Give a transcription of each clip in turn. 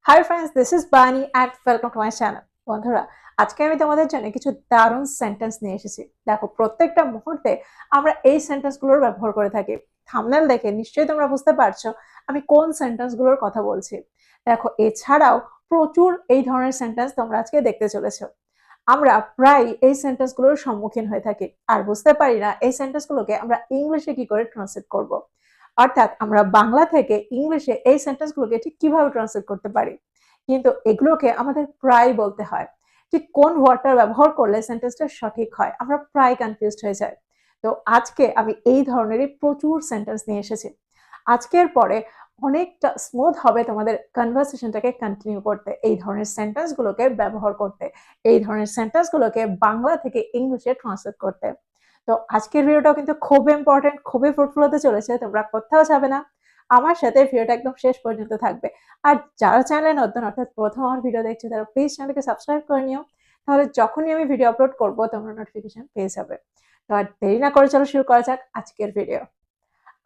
Hi friends, this is বানি and welcome to my channel. বন্ধুরা, আজকে আমি তোমাদের জন্য কিছু দারুণ সেন্টেন্স নিয়ে এসেছি। দেখো, প্রত্যেকটা মুহূর্তে আমরা এই সেন্টেন্সগুলোর ব্যবহার করে থাকি। থাম্বনেল দেখে নিশ্চয়ই তোমরা বুঝতে পারছো আমি কোন সেন্টেন্সগুলোর কথা বলছি। দেখো, এছাড়াও প্রচুর এই ধরনের সেন্টেন্স তোমরা আজকে দেখতে চলেছো। আমরা প্রায় এই সেন্টেন্সগুলোর সম্মুখীন হয়ে থাকি আর বুঝতে পারি না এই সেন্টেন্সগুলোকে আমরা ইংলিশে কি করে ট্রান্সলেট করব। অর্থাৎ আমরা বাংলা থেকে ইংলিশে এই সেন্টেন্সগুলোকে ঠিক কিভাবে ট্রান্সলেট করতে পারি, কিন্তু এগুলোকে আমাদের প্রায় বলতে হয় ঠিক কোন ওয়ার্ডটা ব্যবহার করলে সেন্টেন্সটা সঠিক হয়, আমরা প্রায় কনফিউজড হয়ে যাই। তো আজকে আমি এই ধরনেরই প্রচুর সেন্টেন্স নিয়ে এসেছি। আজকের পরে অনেকটা স্মুথ হবে তোমাদের কনভারসেশনটাকে কন্টিনিউ করতে, এই ধরনের সেন্টেন্সগুলোকে ব্যবহার করতে, এই ধরনের সেন্টেন্সগুলোকে বাংলা থেকে ইংলিশে ট্রান্সলেট করতে। তো আজকের ভিডিওটাও কিন্তু খুব ইম্পর্টেন্ট, খুবই ফ্রুটফুল হতে চলেছে। তোমরা কোথাও যাবে না, আমার সাথে ভিডিওটা একদম শেষ পর্যন্ত থাকবে। আর যারা চ্যানেলে নতুন, অর্থাৎ প্রথম আমার ভিডিও দেখছো, তারা প্লিজ চ্যানেলকে সাবস্ক্রাইব করে নিও। তাহলে যখনই আমি ভিডিও আপলোড করবো তোমরা নোটিফিকেশন পেয়ে যাবে। তো আর দেরি না করে চলো শুরু করা যাক আজকের ভিডিও।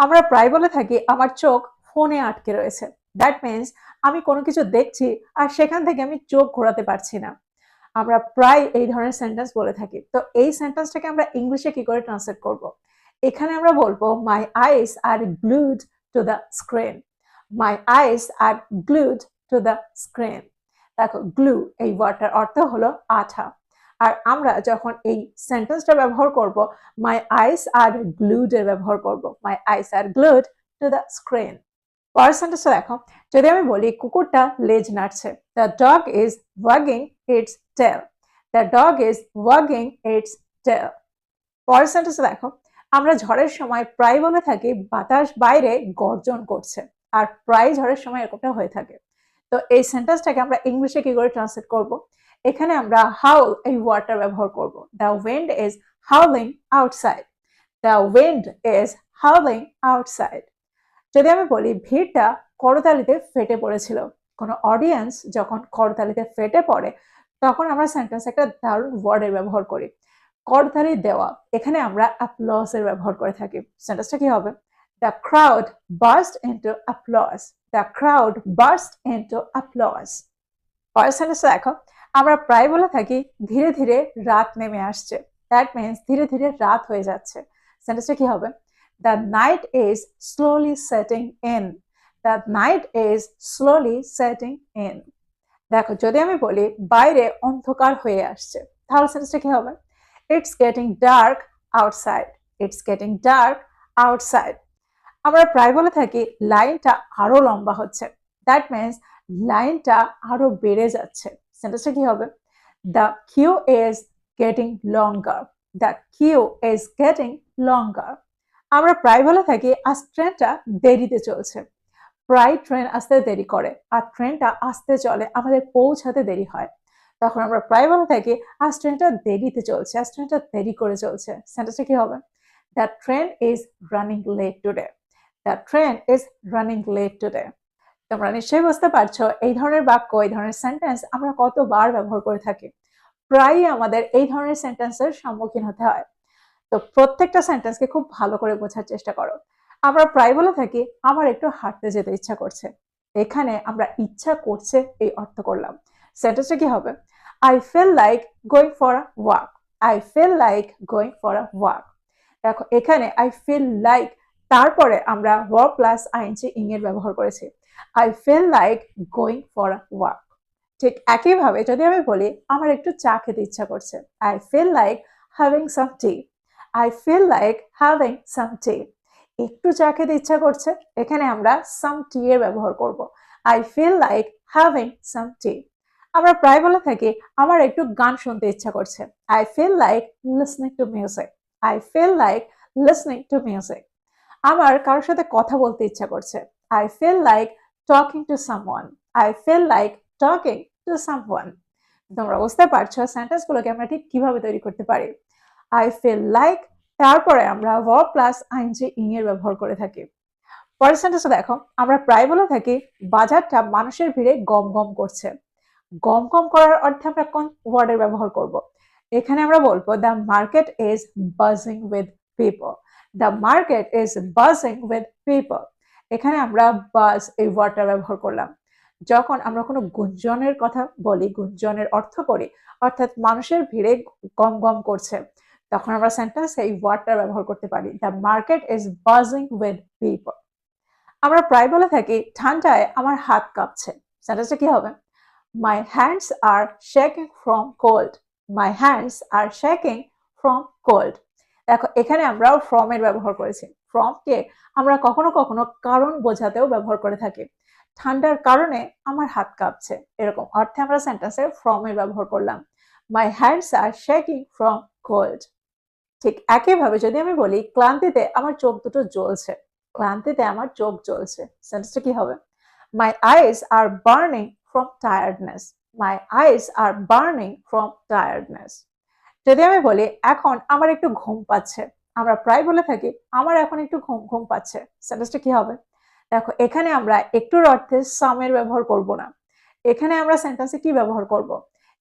আমরা প্রায় বলে থাকি আমার চোখ ফোনে আটকে রয়েছে। দ্যাট মিনস আমি কোনো কিছু দেখছি আর সেখান থেকে আমি চোখ ঘোরাতে পারছি না। আমরা প্রায় এই ধরনের সেন্টেন্স বলে থাকি। তো এই সেন্টেন্সটাকে আমরা ইংলিশে কি করে ট্রান্সলেট করব? এখানে আমরা বলবো my eyes are glued to the screen. My eyes are glued to the screen. দেখো, গ্লু এই ওয়ার্ডটার অর্থ হলো আঠা। আর আমরা যখন এই সেন্টেন্সটা ব্যবহার করব, মাই আইস আর গ্লুড এর ব্যবহার করব। My eyes are glued to the screen. পরের সেন্টেন্সটা দেখো, যদি আমি বলি কুকুরটা লেজ নাড়ছে, the dog is wagging its tail. The dog is wagging its tail. পরের সেন্টেন্সটা দেখো, আমরা ঝড়ের সময় প্রায় বলে থাকি বাতাস বাইরে গর্জন করছে। আর প্রায় ঝড়ের সময় এরকমটা হয়ে থাকে। তো এই সেন্টেন্সটাকে আমরা ইংলিশে কি করে ট্রান্সলেট করব? এখানে আমরা হাউল এই ওয়ার্ডটা ব্যবহার করব। The wind is হাউলিং outside. The wind is হাউলিং outside. যদি আমি বলি ভিড়টা করতালিতে ফেটে পড়েছিল, কোনো অডিয়েন্স যখন করতালিতে ফেটে পড়ে তখন আমরা সেন্টেন্স একটা দারুণ ওয়ার্ডের ব্যবহার করি, করতালি দেওয়া। এখানে আমরা অ্যাপ্লজ এর ব্যবহার করে থাকি। সেন্টেন্সটা কি হবে? The crowd burst into applause. The crowd burst into applause. পরের সেন্টেন্সটা দেখো, আমরা প্রায় বলে থাকি ধীরে ধীরে রাত নেমে আসছে। দ্যাট মিনস ধীরে ধীরে রাত হয়ে যাচ্ছে। সেন্টেন্সটা কি হবে? The night is slowly setting in. The night is slowly setting in. দেখো, যদি আমি বলি বাইরে অন্ধকার হয়ে আসছে, তাহলে সেন্টেন্সটা কি হবে? It's getting dark outside. It's getting dark outside. আমরা প্রায় বলে থাকি লাইনটা আরো লম্বা হচ্ছে। দ্যাট মিনস লাইনটা আরো বেড়ে যাচ্ছে। সেন্টেন্সটা কি হবে? The queue is getting longer. The queue is getting longer. আমরা প্রায় বলে থাকি আজ ট্রেনটা দেরিতে চলছে। প্রায় ট্রেন আসতে দেরি করে, আর ট্রেনটা আসতে চলে আমাদের পৌঁছাতে দেরি হয়। তখন আমরা প্রায় বলে থাকি আজ ট্রেনটা দেরিতে চলছে, আজ ট্রেনটা দেরি করে চলছে। সেন্টেন্সটা কি হবে? The train is running late today. The train is running late today. তোমরা নিশ্চয়ই বুঝতে পারছো এই ধরনের বাক্য, এই ধরনের সেন্টেন্স আমরা কতবার ব্যবহার করে থাকি। প্রায়ই আমাদের এই ধরনের সেন্টেন্সের সম্মুখীন হতে হয়। তো প্রত্যেকটা সেন্টেন্সকে খুব ভালো করে বোঝার চেষ্টা করো। আমরা প্রায় বলে থাকি আমার একটু হাঁটতে যেতে ইচ্ছা করছে। এখানে আমরা ইচ্ছা করছে এই অর্থ করলাম। সেন্টেন্সটা কি হবে? I feel like going for a walk. I feel like going for a walk. দেখো, এখানে আই ফিল লাইক তারপরে আমরা ওয়ার্ব প্লাস আইএনজি ইং এর ব্যবহার করেছি। I feel like going for a walk. ঠিক একইভাবে যদি আমি বলি আমার একটু চা খেতে ইচ্ছা করছে, I feel like having some tea. I feel like having some tea. একটু চা খেতে ইচ্ছা করছে, এখানে আমরা some tea এর ব্যবহার করব। I feel like having some tea. আমরা প্রায় বলে থাকি আমার একটু গান শুনতে ইচ্ছা করছে। I feel like listening to music. I feel like listening to music. আমার কারোর সাথে কথা বলতে ইচ্ছা করছে। I feel like talking to someone. I feel like talking to someone. তোমরা বুঝতে পারছো সেন্টেন্সগুলোকে আমরা ঠিক কিভাবে তৈরি করতে পারি। I feel like তারপরে আমরা verb plus ing ing এর ব্যবহার করে থাকি। পরের সেন্টেন্সটা দেখো, আমরা প্রায় বলে থাকি বাজারটা মানুষের ভিড়ে গম গম করছে। গম গম করার অর্থে আমরা কোন ওয়ার্ডের ব্যবহার করব? এখানে আমরা বলবো the market is buzzing with people. The market is buzzing with people. এখানে আমরা buzz এই ওয়ার্ডটা ব্যবহার করলাম। যখন আমরা কোনো গুঞ্জনের কথা বলি, গুঞ্জনের অর্থ করি, অর্থাৎ মানুষের ভিড়ে গম গম করছে, তখন আমরা সেন্টেন্সে এই ওয়ার্ডটা ব্যবহার করতে পারি, the market is বাজিং with people. আমরা প্রায় বলে থাকি ঠান্ডায় আমার হাত কাঁপছে। সেন্টেন্সটা কি হবে? My hands R shaking from cold. My hands R shaking from cold. দেখো এখানে আমরা ফ্রম এর ব্যবহার করেছি। ফ্রম কে আমরা কখনো কখনো কারণ বোঝাতেও ব্যবহার করে থাকি। ঠান্ডার কারণে আমার হাত কাঁপছে, এরকম অর্থে আমরা সেন্টেন্সে ফ্রম এর ব্যবহার করলাম। My hands R shaking from cold. ঠিক একইভাবে যদি আমি বলি ক্লান্তিতে আমার চোখ দুটো জ্বলছে, ক্লান্তিতে আমার চোখ জ্বলছে, সেন্টেন্সটা কি হবে? My eyes are burning from tiredness. My eyes are burning from tiredness. যদি আমি বলি এখন আমার একটু ঘুম পাচ্ছে, আমরা প্রায় বলে থাকি আমার এখন একটু ঘুম ঘুম পাচ্ছে, সেন্টেন্সটা কি হবে? দেখো এখানে আমরা একটুর অর্থে সামের ব্যবহার করব না। এখানে আমরা সেন্টেন্সে কি ব্যবহার করব?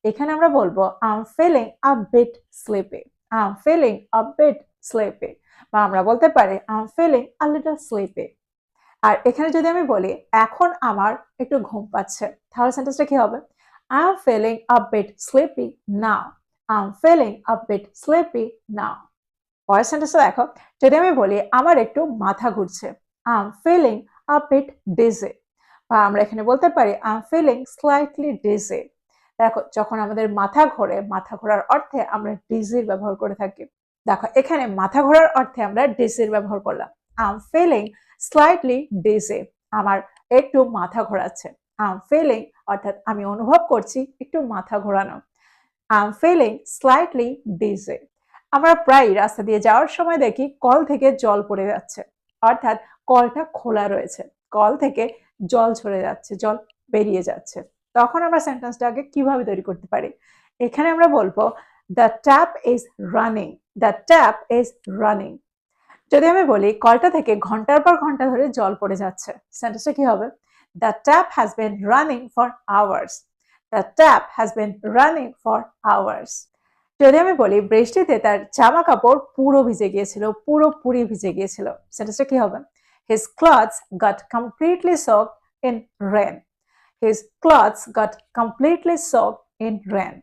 এখানে আমরা বলবো I am feeling a bit sleepy. I am feeling a bit sleepy, বা আমরা বলতে পারি I am feeling a little sleepy. আর এখানে যদি আমি বলি এখন আমার একটু ঘুম পাচ্ছে, তাহলে সেন্টেন্সটা কি হবে? I am feeling a bit sleepy now. I am feeling a bit sleepy now. পরের সেন্টেন্সটা দেখো, যদি আমি বলি আমার একটু মাথা ঘুরছে, I am feeling a bit dizzy. বা আমরা এখানে বলতে পারি I am feeling slightly dizzy. দেখো যখন আমাদের মাথা ঘোরে, মাথা ঘোরার অর্থে আমরা ডিজির ব্যবহার করে থাকি। দেখো এখানে মাথা ঘোরার অর্থে আমরা ডিজির ব্যবহার করলাম। I am feeling slightly dizzy, আমার একটু মাথা ঘোরাচ্ছে। আই এম ফিলিং অর্থাৎ আমি অনুভব করছি একটু মাথা ঘোরানো। I am feeling slightly dizzy. আমরা প্রায় রাস্তা দিয়ে যাওয়ার সময় দেখি কল থেকে জল পড়ে যাচ্ছে, অর্থাৎ কলটা খোলা রয়েছে, কল থেকে জল ঝরে যাচ্ছে, জল বেরিয়ে যাচ্ছে। তখন আমরা সেন্টেন্সটাকে কিভাবে তৈরি করতে পারি? এখানে আমরা বলবো the tap is running. The tap is running. যদি আমি বলি কলটা থেকে ঘন্টার পর ঘন্টা ধরে জল পড়ে যাচ্ছে, সেন্টেন্সটা কি হবে? The tap has been running for hours. The tap has been running for hours. যদি আমি বলি বৃষ্টিতে তার জামা কাপড় পুরো ভিজে গিয়েছিল, পুরোপুরি ভিজে গিয়েছিল, সেন্টেন্সটা কি হবে? His clothes got completely soaked in rain. His clothes got completely soaked in rain.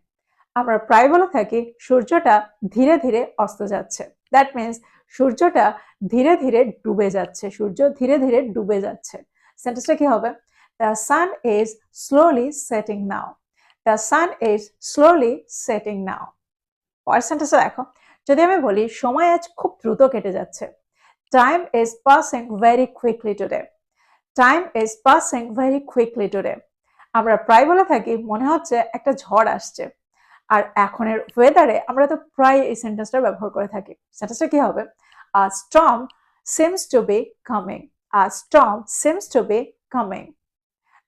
আমরা প্রায় বলে থাকি সূর্যটা ধীরে ধীরে অস্ত যাচ্ছে। দ্যাট মিনস সূর্যটা ধীরে ধীরে ডুবে যাচ্ছে, সূর্য ধীরে ধীরে ডুবে যাচ্ছে। সেন্টেন্সটা কি হবে? The sun is slowly setting now. The sun is slowly setting now. পরের সেন্টেন্সটা দেখো, যদি আমি বলি সময় আজ খুব দ্রুত কেটে যাচ্ছে, time is passing very quickly today. Time is passing very quickly today. আমরা প্রায় বলে থাকি মনে হচ্ছে একটা ঝড় আসছে। আর এখনের ওয়েদারে আমরা তো প্রায় এই সেন্টেন্সটা ব্যবহার করে থাকি। সেন্টেন্সটা কি হবে? A storm seems to be coming. A storm seems to be coming.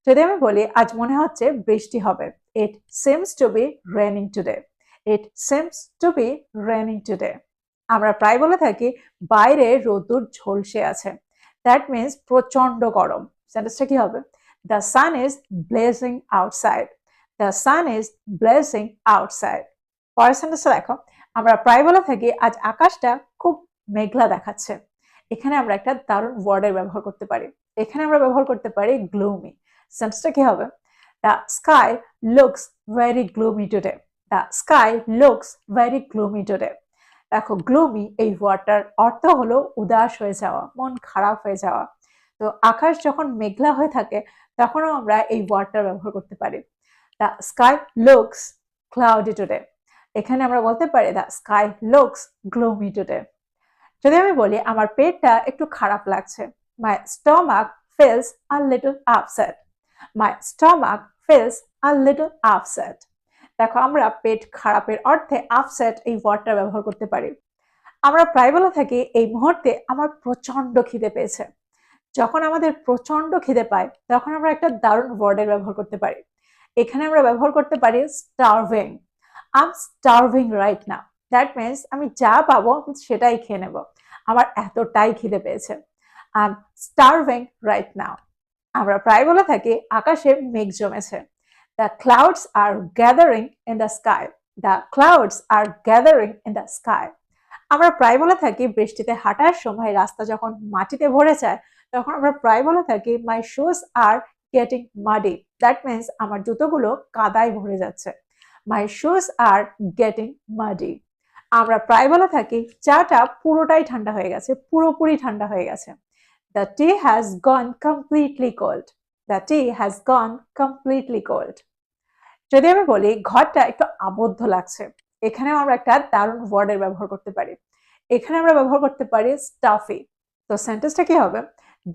যদি আমি বলি আজ মনে হচ্ছে বৃষ্টি হবে, it seems to be raining today. It seems to be raining today. আমরা প্রায় বলে থাকি বাইরে রোদ্দুর ঝলসে আছে, দ্যাট মিনস প্রচন্ড গরম। সেন্টেন্সটা কি হবে? The sun is blazing outside. The sun is blazing outside. পরের সেন্টেন্সটা দেখো, আমরা প্রায় বলে থাকি আজ আকাশটা খুব মেঘলা দেখাচ্ছে। এখানে আমরা একটা দারুণ ওয়ার্ডের ব্যবহার করতে পারি। এখানে আমরা ব্যবহার করতে পারি গ্লুমি। সেন্টেন্সটা কি হবে? The sky looks very gloomy today. The sky looks very gloomy today. দেখো গ্লুমি এই ওয়ার্ডটার অর্থ হলো উদাস হয়ে যাওয়া, মন খারাপ হয়ে যাওয়া। তো আকাশ যখন মেঘলা হয়ে থাকে তখনও আমরা এই ওয়ার্ডটার ব্যবহার করতে পারি। The sky looks cloudy today. এখানে আমরা বলতে পারি the sky looks gloomy today. যদি আমি বলি আমার পেটটা একটু খারাপ লাগছে, my stomach feels a little upset. My stomach feels a little upset. দেখো আমরা পেট খারাপের অর্থে আপসেট এই ওয়ার্ডটা ব্যবহার করতে পারি। আমরা প্রায় বলে থাকি এই মুহূর্তে আমার প্রচন্ড খিদে পেয়েছে। যখন আমাদের প্রচন্ড খিদে পায় তখন আমরা একটা দারুণ ওয়ার্ডের ব্যবহার করতে পারি। এখানে আমরা ব্যবহার করতে পারি starving. I am starving right now. That means আমি যা পাবো সেটাই খেয়ে নেব, আমার এতটাই খিদে পেয়েছে। I am starving right now. আমরা প্রায় বলে থাকি আকাশে মেঘ জমেছে। The clouds are gathering in the sky. The clouds are gathering in the sky. আমরা প্রায় বলে থাকি বৃষ্টিতে হাঁটার সময় রাস্তা যখন মাটিতে ভরে যায় তখন আমরা প্রায় বলে থাকি my shoes are getting muddy, that means আমার জুতোগুলো কাদায় ভরে যাচ্ছে। My shoes are getting muddy. আমরা প্রায় বলে থাকি চাটা পুরোটাই ঠান্ডা হয়ে গেছে, পুরোপুরি ঠান্ডা হয়ে গেছে। The T has gone completely cold. The T has gone completely cold. যদি আমি বলি ঘরটা একটু আবদ্ধ লাগছে, এখানেও আমরা একটা দারুণ ওয়ার্ডের ব্যবহার করতে পারি। এখানে আমরা ব্যবহার করতে পারি স্টাফি। তো সেন্টেন্সটা কি হবে?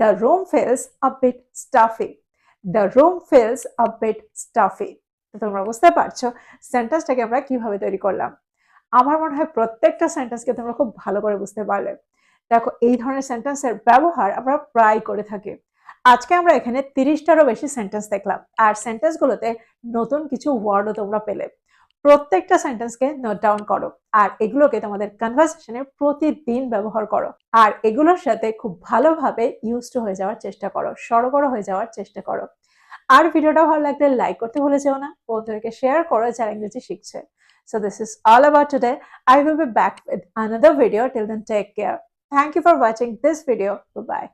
The room feels a bit stuffy. The room feels a bit stuffy. তো তোমরা বুঝতে পারছো সেন্টেন্সটাকে আমরা কিভাবে তৈরি করলাম। আমার মনে হয় প্রত্যেকটা সেন্টেন্সকে তোমরা খুব ভালো করে বুঝতে পারলে। দেখো এই ধরনের সেন্টেন্সের ব্যবহার আমরা প্রায় করে থাকি। আজকে আমরা এখানে 30টারও বেশি সেন্টেন্স দেখলাম, আর সেন্টেন্সগুলোতে নতুন কিছু ওয়ার্ডও তোমরা পেলে। প্রত্যেকটা সেন্টেন্সকে নোট ডাউন করো, আর এগুলোকে তোমাদের কনভারসেশনে প্রতিদিন ব্যবহার করো, আর এগুলোর সাথে খুব ভালোভাবে ইউজড হয়ে যাওয়ার চেষ্টা করো, সড়গড় হয়ে যাওয়ার চেষ্টা করো। আর ভিডিওটা ভালো লাগলে লাইক করতে ভুলে যেও না, বন্ধুদেরকে শেয়ার করো যারা ইংরেজি শিখছে। So this is all about today. I will be back with another video. Till then, take care. Thank you for watching this video. Bye bye.